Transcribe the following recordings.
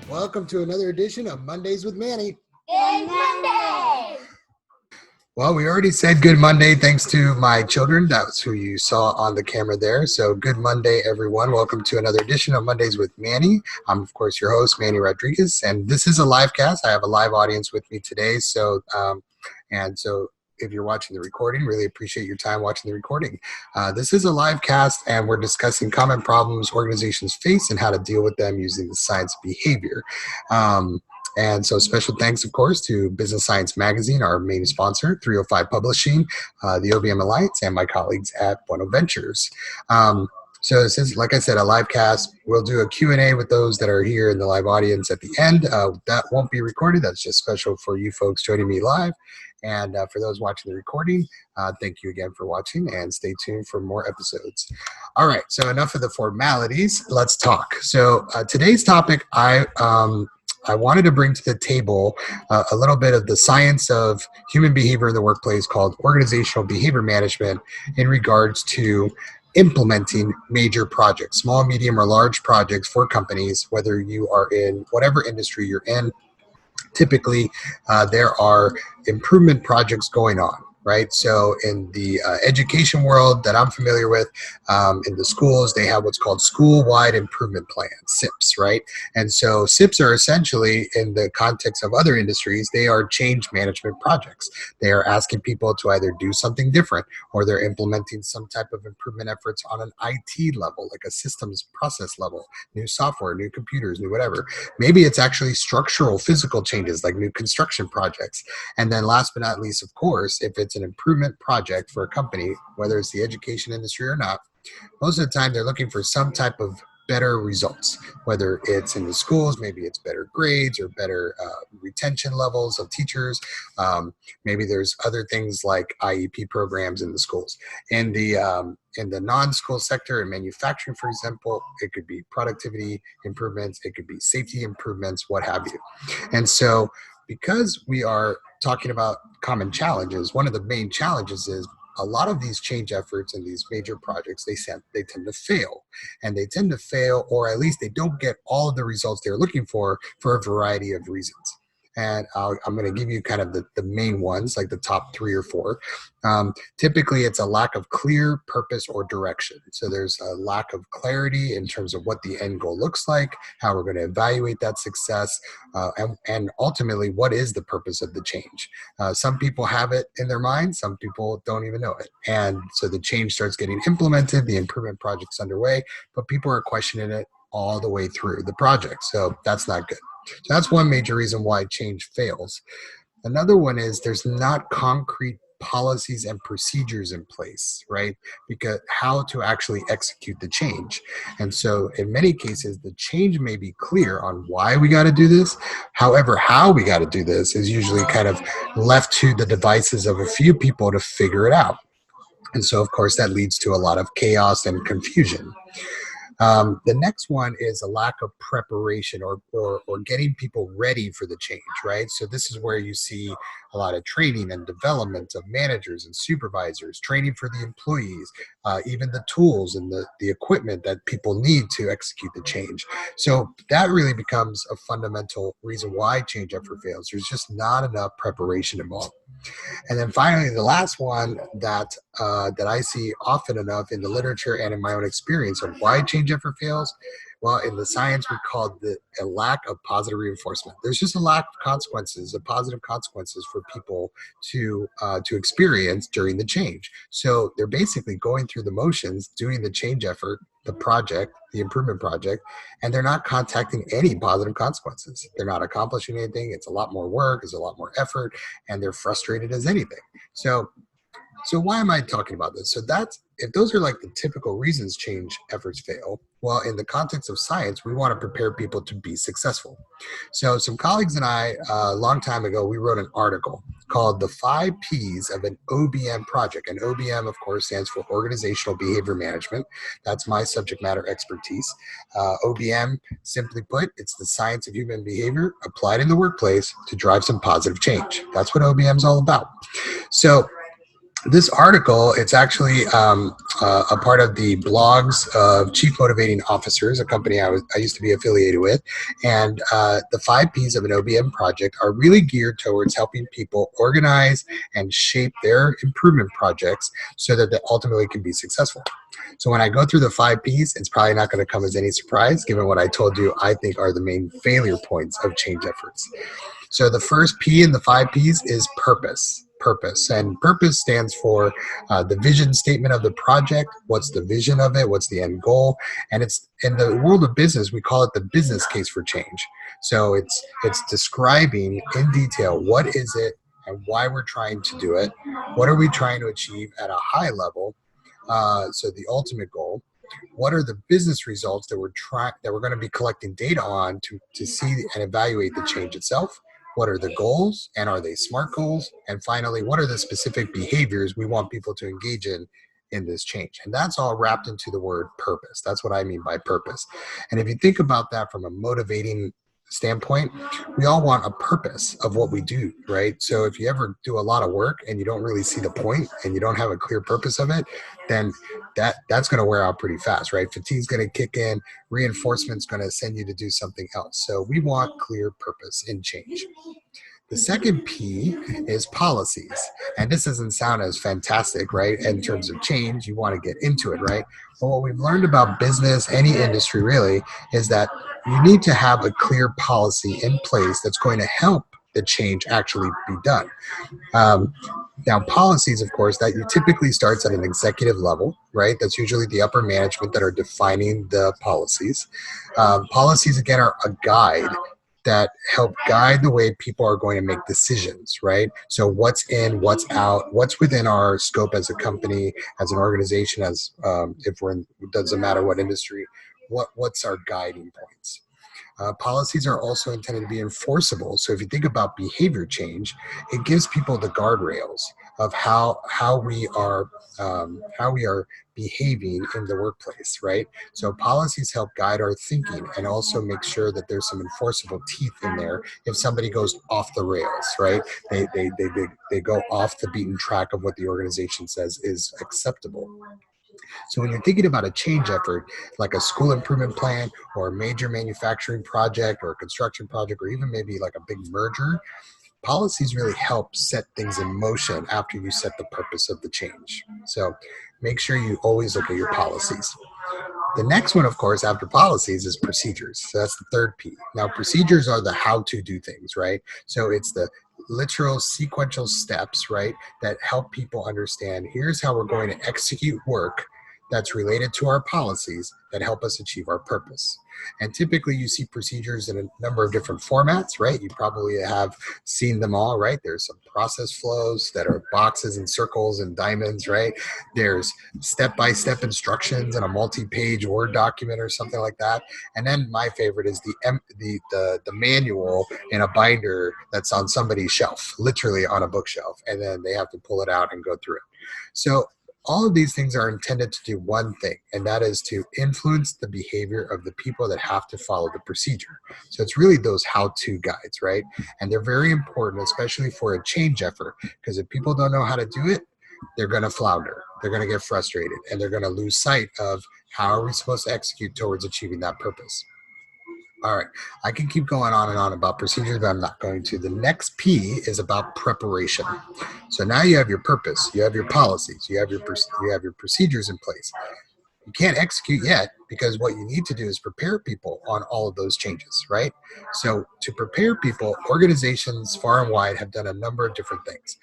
Welcome to another edition of Mondays with Manny. Good Monday! Well, we already said good Monday thanks to my children. That's who you saw on the camera there. So good Monday, everyone. Welcome to another edition of Mondays with Manny. I'm, of course, your host, Manny Rodriguez, and this is a live cast. I have a live audience with me today. So if you're watching the recording, really appreciate your time watching the recording. This is a live cast, and we're discussing common problems organizations face and how to deal with them using the science of behavior. And so special thanks, of course, to Business Science Magazine, our main sponsor, 305 Publishing, the OBM Alliance, and my colleagues at Bueno Ventures. So this is, like I said, a live cast. We'll do a Q&A with those that are here in the live audience at the end. That won't be recorded. That's just special for you folks joining me live. And for those watching the recording, thank you again for watching, and stay tuned for more episodes. All right, so enough of the formalities. Let's talk. So today's topic, I wanted to bring to the table a little bit of the science of human behavior in the workplace called organizational behavior management in regards to implementing major projects, small, medium, or large projects for companies, whether you are in whatever industry you're in. Typically, there are improvement projects going on, right? So in the education world that I'm familiar with, in the schools, they have what's called school-wide improvement plans, SIPs, right? And so SIPs are essentially, in the context of other industries, they are change management projects. They are asking people to either do something different, or they're implementing some type of improvement efforts on an IT level, like a systems process level, new software, new computers, new whatever. Maybe it's actually structural, physical changes, like new construction projects. And then last but not least, of course, if it's an improvement project for a company, whether it's the education industry or not, most of the time they're looking for some type of better results, whether it's in the schools, maybe it's better grades or better retention levels of teachers. Maybe there's other things like IEP programs in the schools. In the non-school sector, in manufacturing, for example, it could be productivity improvements, it could be safety improvements, what have you. And so because we are talking about common challenges, one of the main challenges is a lot of these change efforts and these major projects, they tend to fail. And they tend to fail, or at least they don't get all of the results they're looking for a variety of reasons. And I'm going to give you kind of the main ones, like the top 3 or 4. Typically, it's a lack of clear purpose or direction. So there's a lack of clarity in terms of what the end goal looks like, how we're going to evaluate that success, and ultimately, what is the purpose of the change? Some people have it in their mind, some people don't even know it. And so the change starts getting implemented, the improvement project's underway, but people are questioning it all the way through the project. So that's not good. So that's one major reason why change fails. Another one is there's not concrete policies and procedures in place, right? Because how to actually execute the change. And so in many cases, the change may be clear on why we got to do this. However, how we got to do this is usually kind of left to the devices of a few people to figure it out. And so, of course, that leads to a lot of chaos and confusion. The next one is a lack of preparation or getting people ready for the change, right? So this is where you see a lot of training and development of managers and supervisors, training for the employees, even the tools and the equipment that people need to execute the change. So that really becomes a fundamental reason why change effort fails. There's just not enough preparation involved. And then finally, the last one that I see often enough in the literature and in my own experience of why change effort fails, well, in the science, we call it a lack of positive reinforcement. There's just a lack of consequences, of positive consequences for people to experience during the change. So they're basically going through the motions, doing the change effort, the project, the improvement project, and they're not contacting any positive consequences. They're not accomplishing anything. It's a lot more work, it's a lot more effort, and they're frustrated as anything. So why am I talking about this? So if those are like the typical reasons change efforts fail, well, in the context of science, we want to prepare people to be successful. So some colleagues and I, a long time ago, we wrote an article called The 5 Ps of an OBM Project. And OBM, of course, stands for Organizational Behavior Management. That's my subject matter expertise. OBM, simply put, it's the science of human behavior applied in the workplace to drive some positive change. That's what OBM is all about. So This article, it's actually a part of the blogs of Chief Motivating Officers, a company I used to be affiliated with. And the 5 Ps of an OBM project are really geared towards helping people organize and shape their improvement projects so that they ultimately can be successful. So when I go through the 5 Ps, it's probably not going to come as any surprise given what I told you I think are the main failure points of change efforts. So the first P in the 5 Ps is purpose. Purpose. And purpose stands for the vision statement of the project. What's the vision of it? What's the end goal? And it's in the world of business, we call it the business case for change. So it's describing in detail what is it and why we're trying to do it. What are we trying to achieve at a high level? So the ultimate goal. What are the business results that we're going to be collecting data on to see and evaluate the change itself? What are the goals, and are they smart goals? And finally, what are the specific behaviors we want people to engage in this change? And that's all wrapped into the word purpose. That's what I mean by purpose. And if you think about that from a motivating standpoint, we all want a purpose of what we do, right? So if you ever do a lot of work and you don't really see the point and you don't have a clear purpose of it, then that's going to wear out pretty fast, right? Fatigue's going to kick in, reinforcement's going to send you to do something else. So we want clear purpose in change. The second P is policies. And this doesn't sound as fantastic, right? In terms of change, you want to get into it, right? But what we've learned about business, any industry really, is that you need to have a clear policy in place that's going to help the change actually be done. Um, Now, policies, of course, that you typically starts at an executive level, right? That's usually the upper management that are defining the policies. Policies, again, are a guide that help guide the way people are going to make decisions, right? So what's in, what's out, what's within our scope as a company, as an organization, as if we're in, it doesn't matter what industry, what's our guiding points. Policies are also intended to be enforceable. So if you think about behavior change, it gives people the guardrails of how we are behaving in the workplace, right? So policies help guide our thinking and also make sure that there's some enforceable teeth in there if somebody goes off the rails, right? They go off the beaten track of what the organization says is acceptable. So when you're thinking about a change effort, like a school improvement plan or a major manufacturing project or a construction project, or even maybe like a big merger, policies really help set things in motion after you set the purpose of the change. So make sure you always look at your policies. The next one, of course, after policies is procedures. So that's the third P. Now, procedures are the how to do things, right? So it's the literal sequential steps, right, that help people understand here's how we're going to execute work that's related to our policies that help us achieve our purpose. And typically you see procedures in a number of different formats, right? You probably have seen them all, right? There's some process flows that are boxes and circles and diamonds, right? There's step-by-step instructions in a multi-page Word document or something like that. And then my favorite is the manual in a binder that's on somebody's shelf, literally on a bookshelf, and then they have to pull it out and go through it. So all of these things are intended to do one thing, and that is to influence the behavior of the people that have to follow the procedure. So it's really those how-to guides, right? And they're very important, especially for a change effort, because if people don't know how to do it, they're going to flounder, they're going to get frustrated, and they're going to lose sight of how are we supposed to execute towards achieving that purpose. All right, I can keep going on and on about procedures, but I'm not going to. The next P is about preparation. So now you have your purpose, you have your policies, you have your procedures in place. You can't execute yet because what you need to do is prepare people on all of those changes, right? So to prepare people, organizations far and wide have done a number of different things.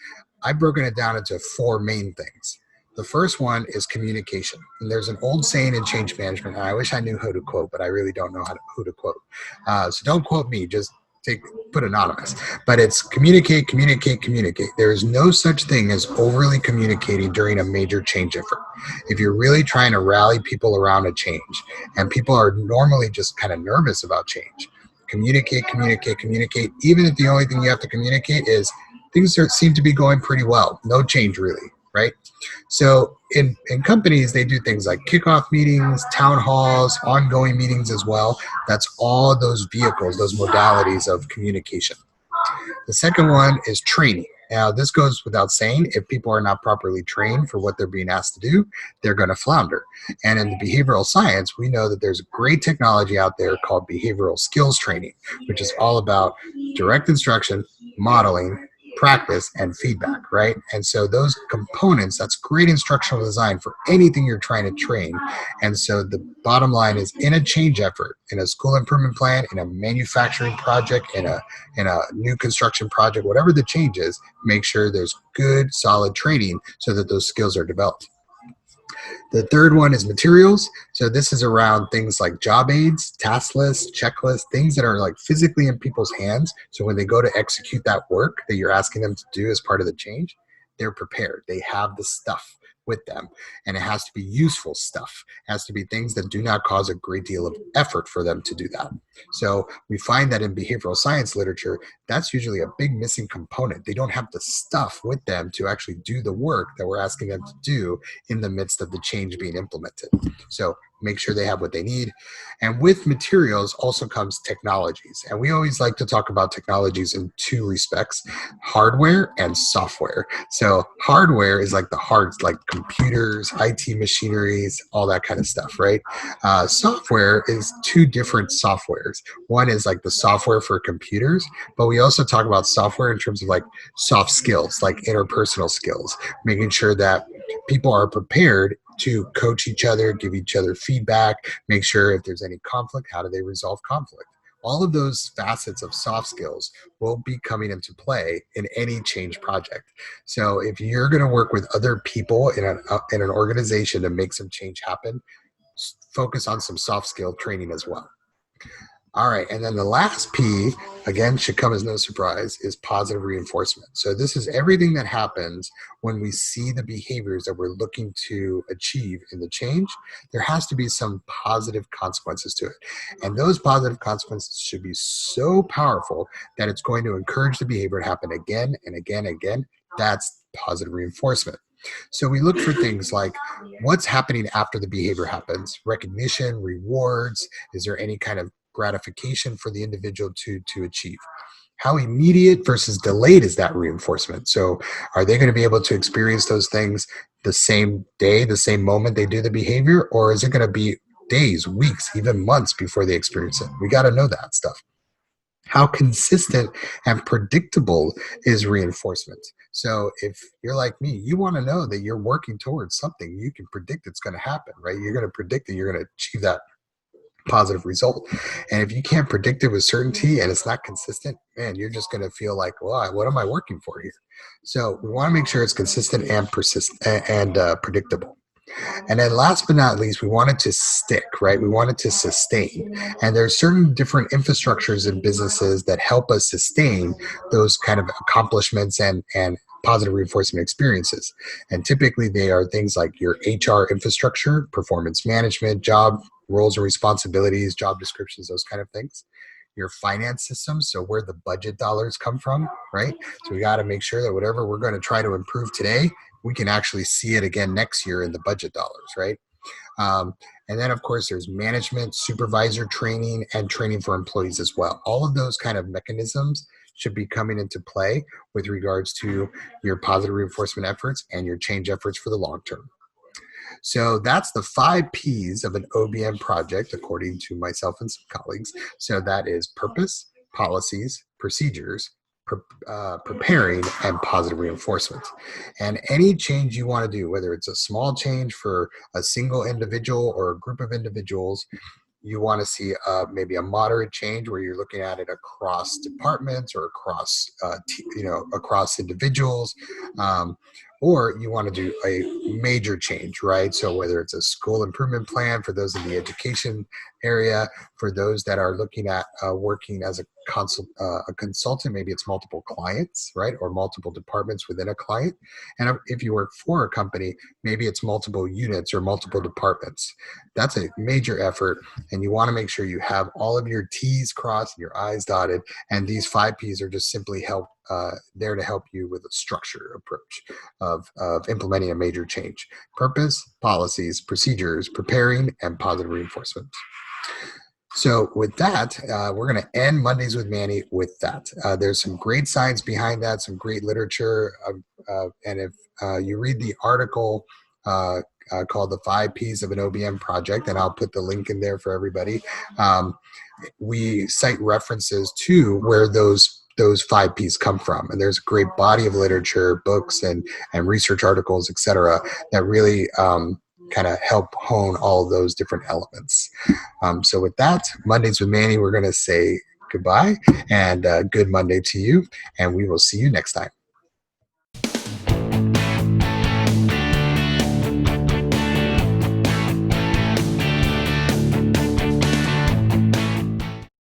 I've broken it down into 4 main things. The first one is communication. And there's an old saying in change management, and I wish I knew who to quote, but I really don't know who to quote. So don't quote me, just put anonymous. But it's communicate, communicate, communicate. There is no such thing as overly communicating during a major change effort. If you're really trying to rally people around a change, and people are normally just kind of nervous about change, communicate, communicate, communicate, even if the only thing you have to communicate is things seem to be going pretty well. No change really, right? So in companies, they do things like kickoff meetings, town halls, ongoing meetings as well. That's all those vehicles, those modalities of communication. The second one is training. Now, this goes without saying, if people are not properly trained for what they're being asked to do, they're going to flounder. And in the behavioral science, we know that there's great technology out there called behavioral skills training, which is all about direct instruction, modeling, practice, and feedback, right? And so those components, that's great instructional design for anything you're trying to train. And so the bottom line is, in a change effort, in a school improvement plan, in a manufacturing project, in a new construction project, whatever the change is, make sure there's good, solid training so that those skills are developed. The third one is materials. So this is around things like job aids, task lists, checklists, things that are like physically in people's hands. So when they go to execute that work that you're asking them to do as part of the change, they're prepared. They have the stuff with them, and it has to be useful stuff. It has to be things that do not cause a great deal of effort for them to do that. So we find that in behavioral science literature, that's usually a big missing component. They don't have the stuff with them to actually do the work that we're asking them to do in the midst of the change being implemented. So make sure they have what they need. And with materials also comes technologies. And we always like to talk about technologies in two respects: hardware and software. So hardware is like the hard, like computers, IT machineries, all that kind of stuff, right? Software is two different softwares. One is like the software for computers, but we also talk about software in terms of like soft skills, like interpersonal skills, making sure that people are prepared to coach each other, give each other feedback, make sure if there's any conflict, how do they resolve conflict? All of those facets of soft skills will be coming into play in any change project. So if you're going to work with other people in an organization to make some change happen, focus on some soft skill training as well. All right, and then the last P, again, should come as no surprise, is positive reinforcement. So this is everything that happens when we see the behaviors that we're looking to achieve in the change. There has to be some positive consequences to it. And those positive consequences should be so powerful that it's going to encourage the behavior to happen again and again and again. That's positive reinforcement. So we look for things like what's happening after the behavior happens: recognition, rewards, is there any kind of gratification for the individual to achieve? How immediate versus delayed is that reinforcement? So are they going to be able to experience those things the same day, the same moment they do the behavior, or is it going to be days, weeks, even months before they experience it? We got to know that stuff. How consistent and predictable is reinforcement? So if you're like me, you want to know that you're working towards something. You can predict it's going to happen, right? You're going to predict that you're going to achieve that positive result. And if you can't predict it with certainty and it's not consistent, man, you're just going to feel like, well, what am I working for here? So we want to make sure it's consistent and persistent and predictable. And then last but not least, we want it to stick, right? We want it to sustain. And there's certain different infrastructures in businesses that help us sustain those kind of accomplishments and positive reinforcement experiences. And typically they are things like your HR infrastructure, performance management, job roles and responsibilities, job descriptions, those kind of things. Your finance systems, so where the budget dollars come from, right? So we got to make sure that whatever we're going to try to improve today, we can actually see it again next year in the budget dollars, right? And then, of course, there's management, supervisor training, and training for employees as well. All of those kind of mechanisms should be coming into play with regards to your positive reinforcement efforts and your change efforts for the long term. So that's the 5 P's of an OBM project, according to myself and some colleagues. So that is purpose, policies, procedures, preparing, and positive reinforcement. And any change you want to do, whether it's a small change for a single individual or a group of individuals, you want to see maybe a moderate change where you're looking at it across departments or across across individuals, or you want to do a major change, right? So whether it's a school improvement plan for those in the education area, for those that are looking at working as a consultant, maybe it's multiple clients, right, or multiple departments within a client. And if you work for a company, maybe it's multiple units or multiple departments. That's a major effort, and you want to make sure you have all of your T's crossed and your I's dotted. And these 5 P's are just simply there to help you with a structure approach of implementing a major change: purpose, policies, procedures, preparing, and positive reinforcement. So with that, we're going to end Mondays with Manny with that. There's some great science behind that, some great literature, and if you read the article called "The 5 Ps of an OBM Project," and I'll put the link in there for everybody. We cite references to where those 5 Ps come from, and there's a great body of literature, books, and research articles, etc., that really kind of help hone all of those different elements. So with that, Mondays with Manny, we're going to say goodbye and good Monday to you, and we will see you next time.